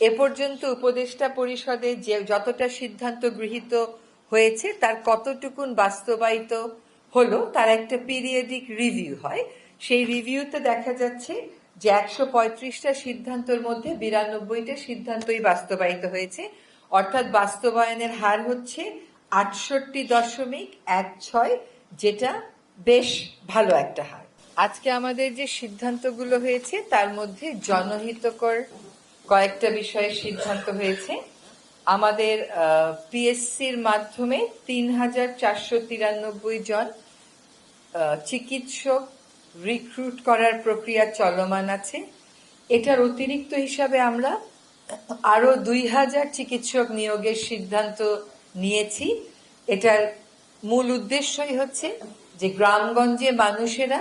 এ পর্যন্ত উপদেষ্টা পরিষদে যে যতটা সিদ্ধান্ত গৃহীত হয়েছে তার কতটুকুন বাস্তবায়িত হলো তার একটা পিরিয়ডিক রিভিউ হয়। সেই রিভিউতে দেখা যাচ্ছে যে 135টা সিদ্ধান্তের মধ্যে 92টা সিদ্ধান্তই বাস্তবায়িত হয়েছে, অর্থাৎ বাস্তবায়নের হার হচ্ছে 68.16, যেটা বেশ ভালো একটা হার। আজকে আমাদের যে সিদ্ধান্তগুলো হয়েছে তার মধ্যে জনহিতকর কয়েকটা বিষয়ে সিদ্ধান্ত হয়েছে। আমাদের পিএসসির মাধ্যমে 3,493 জন চিকিৎসক রিক্রুট করার প্রক্রিয়া চলমান আছে। এটার অতিরিক্ত হিসাবে আমরা আরো 2,000 চিকিৎসক নিয়োগের সিদ্ধান্ত নিয়েছি। এটার মূল উদ্দেশ্যই হচ্ছে যে গ্রামগঞ্জে মানুষেরা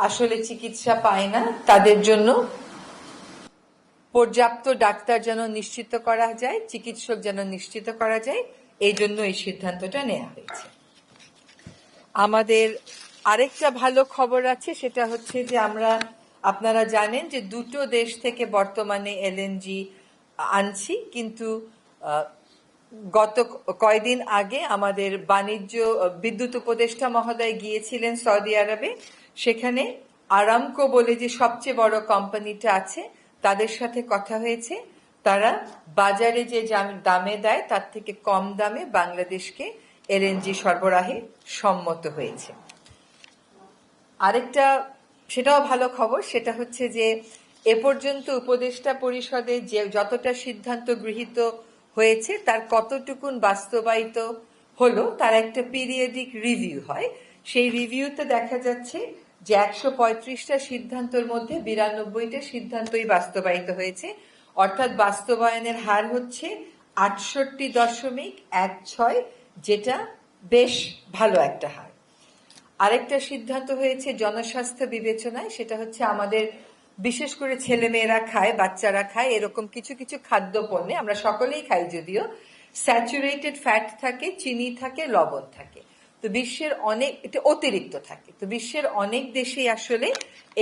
আসলে চিকিৎসা পায় না, তাদের জন্য পর্যাপ্ত ডাক্তার যেন নিশ্চিত করা যায়, চিকিৎসক যেন নিশ্চিত করা যায়, এই জন্য এই সিদ্ধান্তটা নেওয়া হয়েছে। আমাদের আরেকটা ভালো খবর আছে, সেটা হচ্ছে যে আপনারা জানেন যে দুটো দেশ থেকে বর্তমানে এলএনজি আনছি, কিন্তু গত কয়দিন আগে আমাদের বিদ্যুৎ উপদেষ্টা মহোদয় গিয়েছিলেন সৌদি আরবে। সেখানে আরামকো বলে যে সবচেয়ে বড় কোম্পানিটা আছে তাদের সাথে কথা হয়েছে। তারা বাজারে যে দামে দেয় তার থেকে কম দামে বাংলাদেশকে এলএনজি সরবরাহে সম্মত হয়েছে। আরেকটা সেটাও ভালো খবর, সেটা হচ্ছে যে এ পর্যন্ত উপদেষ্টা পরিষদে যে যতটা সিদ্ধান্ত গৃহীত হয়েছে তার কতটুকুন বাস্তবায়িত হলো তার একটা পিরিয়ডিক রিভিউ হয়। সেই রিভিউতে দেখা যাচ্ছে যে 135টা সিদ্ধান্তের মধ্যে 92টা সিদ্ধান্তই বাস্তবায়িত হয়েছে, অর্থাৎ বাস্তবায়নের হার হচ্ছে 68.16, যেটা বেশ ভালো একটা হার। আরেকটা সিদ্ধান্ত হয়েছে জনস্বাস্থ্য বিবেচনায়, সেটা হচ্ছে আমাদের বিশেষ করে ছেলেমেয়েরা খায়, বাচ্চারা খায়, এরকম কিছু কিছু খাদ্য পণ্যে, আমরা সকলেই খাই যদিও, স্যাচুরেটেড ফ্যাট থাকে, চিনি থাকে, লবণ থাকে, তো বিশ্বের অনেক এটা অতিরিক্ত থাকে, তো বিশ্বের অনেক দেশেই আসলে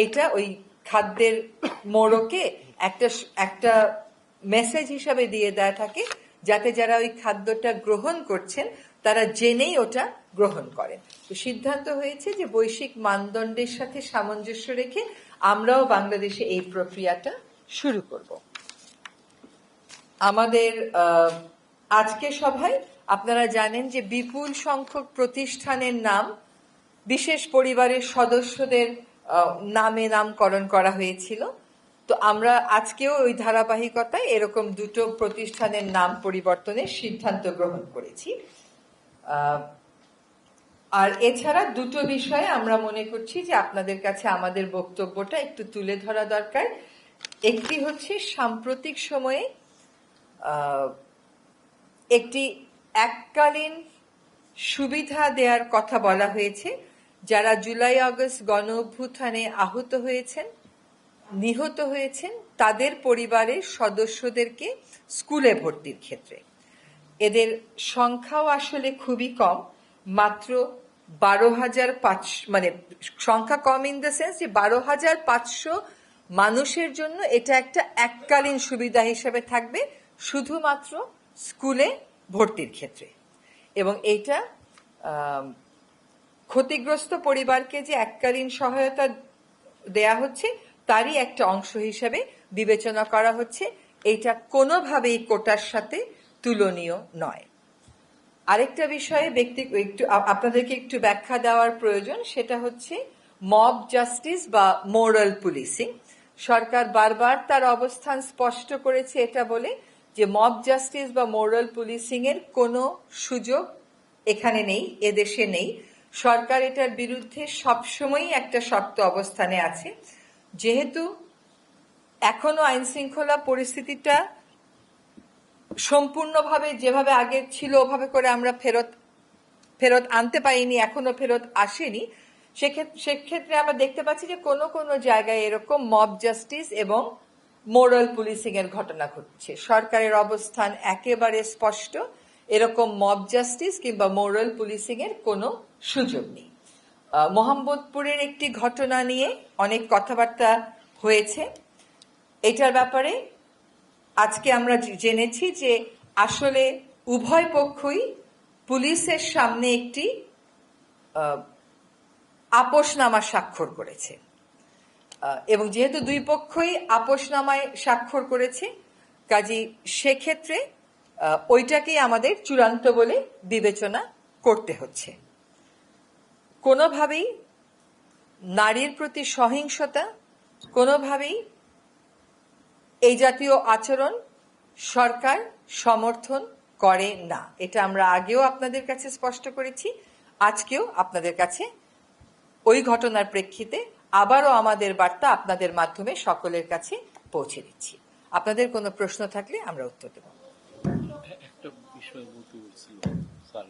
এটা ওই খাদ্যের মোড়কে একটা মেসেজ হিসাবে দিয়ে দেয়া থাকে, যাতে যারা ওই খাদ্যটা গ্রহণ করছেন তারা জেনেই ওটা গ্রহণ করেন। তো সিদ্ধান্ত হয়েছে যে বৈশ্বিক মানদণ্ডের সাথে সামঞ্জস্য রেখে আমরাও বাংলাদেশে এই প্রক্রিয়াটা শুরু করব। আমাদের আজকে সভায় আপনারা জানেন যে বিপুল সংখ্যক প্রতিষ্ঠানের নাম বিশেষ পরিবারের সদস্যদের নামে নামকরণ করা হয়েছিল। তো আমরা আজকেও ওই ধারাবাহিকতায় এরকম দুটো প্রতিষ্ঠানের নাম পরিবর্তনের সিদ্ধান্ত গ্রহণ করেছি। আর এছাড়া দুটো বিষয়ে আমরা মনে করছি যে আপনাদের কাছে আমাদের বক্তব্যটা একটু তুলে ধরা দরকার। একটি হচ্ছে সাম্প্রতিক সময়ে একটি এককালীন সুবিধা দেওয়ার কথা বলা হয়েছে যারা জুলাই আগস্ট গণ অভ্যুত্থানে আহত হয়েছেন, নিহত হয়েছেন, তাদের পরিবারের সদস্যদেরকে স্কুলে ভর্তির ক্ষেত্রে। এদের সংখ্যাও আসলে খুবই কম, মাত্র 12,500, মানে সংখ্যা কম ইন দ্য সেন্স যে 12,500 মানুষের জন্য এটা একটা এককালীন সুবিধা হিসেবে থাকবে শুধুমাত্র স্কুলে ভর্তির ক্ষেত্রে। এবং এইটা ক্ষতিগ্রস্ত পরিবারকে যে এককালীন সহায়তা দেয়া হচ্ছে তারই একটা অংশ হিসেবে বিবেচনা করা হচ্ছে। এইটা কোনোভাবেই কোটার সাথে তুলনীয় নয়। আরেকটা বিষয়ে আপনাদেরকে একটু ব্যাখ্যা দেওয়ার প্রয়োজন, সেটা হচ্ছে মব জাস্টিস বা মোরাল পুলিশিং। সরকার বারবার তার অবস্থান স্পষ্ট করেছে এটা বলে যে মব জাস্টিস বা মোরাল পুলিশিং এর কোনো সুযোগ এখানে নেই, এদেশে নেই। সরকার এটার বিরুদ্ধে সবসময়ই একটা শক্ত অবস্থানে আছে। যেহেতু এখনো আইন শৃঙ্খলা পরিস্থিতিটা সম্পূর্ণভাবে যেভাবে আগে ছিল ওভাবে করে আমরা ফেরত আনতে পারিনি, এখনো ফেরত আসেনি, সেক্ষেত্রে আমরা দেখতে পাচ্ছি যে কোনো কোনো জায়গায় এরকম মব জাস্টিস এবং মোরাল পুলিশিং এর ঘটনা ঘটছে। সরকারের অবস্থান একেবারে স্পষ্ট, এরকম মব জাস্টিস কিংবা মোরাল পুলিশিং এর কোনো সুযোগ নেই। মোহাম্মদপুরের একটি ঘটনা নিয়ে অনেক কথাবার্তা হয়েছে। এটার ব্যাপারে আজকে আমরা জেনেছি যে আসলে উভয় পক্ষই পুলিশের সামনে একটি আপোষনামা স্বাক্ষর করেছে, এবং যেহেতু দুই পক্ষই আপোষনামায় স্বাক্ষর করেছে, কাজী সেক্ষেত্রে ওইটাকেই আমাদের চূড়ান্ত বলে বিবেচনা করতে হচ্ছে। কোনোভাবেই নারীর প্রতি সহিংসতা, কোনোভাবেই এই জাতীয় আচরণ সরকার সমর্থন করে না। এটা আমরা আগেও আপনাদের কাছে স্পষ্ট করেছি, আজকেও আপনাদের কাছে ওই ঘটনার প্রেক্ষিতে আবারও আমাদের বার্তা আপনাদের মাধ্যমে সকলের কাছে পৌঁছে দিচ্ছি। আপনাদের কোনো প্রশ্ন থাকলে আমরা উত্তর দেব। একটা বিষয় বলতে বলছিল স্যার